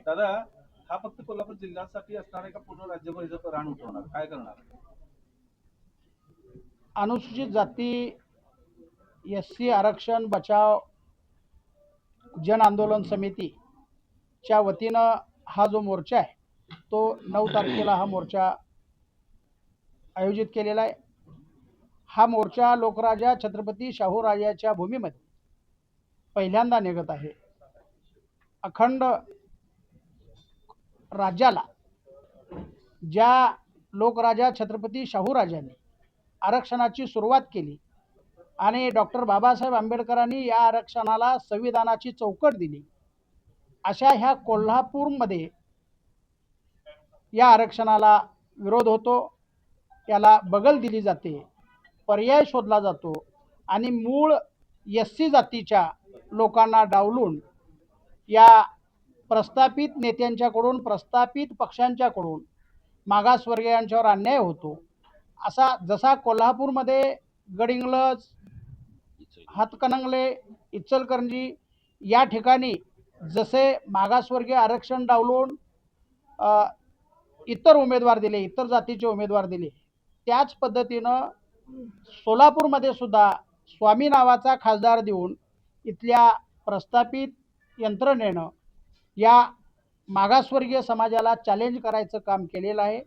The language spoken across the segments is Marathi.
दादा, हा फक्त कोल्हापूर जिल्ह्यासाठी असणार आहे का पूर्ण राज्यभर याचं रान उठवणार, काय करणार? अनुसूचित जाती एससी आरक्षण बचाव जन आंदोलन समितीच्या वतीनं हा जो मोर्चा आहे तो 9 तारखेला हा मोर्चा आयोजित केलेला आहे। हा मोर्चा लोकराजा छत्रपती शाहू राजाच्या भूमीमध्ये पहिल्यांदा निघत आहे। अखंड राज्याला ज्या लोकराजा छत्रपती शाहू राजांनी आरक्षणाची सुरुवात केली आणि डॉक्टर बाबासाहेब आंबेडकरांनी या आरक्षणाला संविधानाची चौकट दिली, अशा ह्या कोल्हापूरमध्ये या आरक्षणाला विरोध होतो, याला बगल दिली जाते, पर्याय शोधला जातो आणि मूळ एससी जातीच्या लोकांना डावलून या प्रस्थापित नेत्यांच्याकडून, प्रस्थापित पक्षांच्याकडून मागासवर्गीयांच्यावर अन्याय होतो। असा जसा कोल्हापूरमध्ये गडिंग्लज, हातकणंगले, इचलकरंजी या ठिकाणी जसे मागासवर्गीय आरक्षण डावलून इतर उमेदवार दिले, इतर जातीचे उमेदवार दिले, त्याच पद्धतीनं सोलापूरमध्ये सुद्धा स्वामी नावाचा खासदार देऊन इथल्या प्रस्थापित यंत्रणेनं या मागासवर्गीय समाजाला चॅलेंज करायचं काम केलेलं आहे।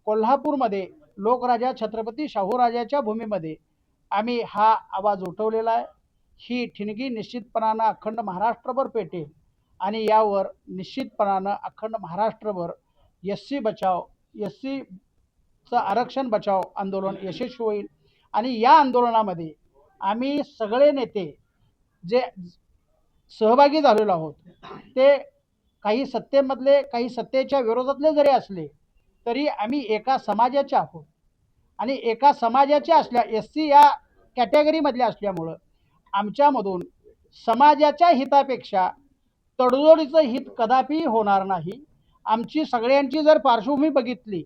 कोल्हापूरमध्ये लोकराजा छत्रपती शाहूराजाच्या भूमीमध्ये आम्ही हा आवाज उठवलेला आहे। ही ठिणगी निश्चितपणानं अखंड महाराष्ट्रभर पेटेल आणि यावर निश्चितपणानं अखंड महाराष्ट्रभर एससी बचाव, एससीचं आरक्षण बचाव आंदोलन यशस्वी होईल। आणि या आंदोलनामध्ये आम्ही सगळे नेते जे सहभागी झालेलो आहोत ते काही सत्तेमधले, काही सत्तेच्या विरोधातले जरी असले तरी आम्ही एका समाजाचे आहोत आणि एका समाजाचे असल्या एससी या कॅटेगरीमधले असल्यामुळं आमच्यामधून समाजाच्या हितापेक्षा तडजोडीचं हित कदापि होणार नाही। आमची सगळ्यांची जर पार्श्वभूमी बघितली,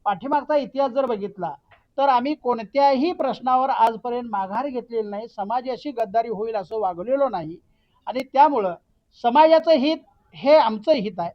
पाठीमागचा इतिहास जर बघितला तर आम्ही कोणत्याही प्रश्नावर आजपर्यंत माघार घेतलेली नाही, समाजाशी गद्दारी होईल असं वागलेलो नाही आणि त्यामुळं समाजाचं हित हे आमचं हित आहे।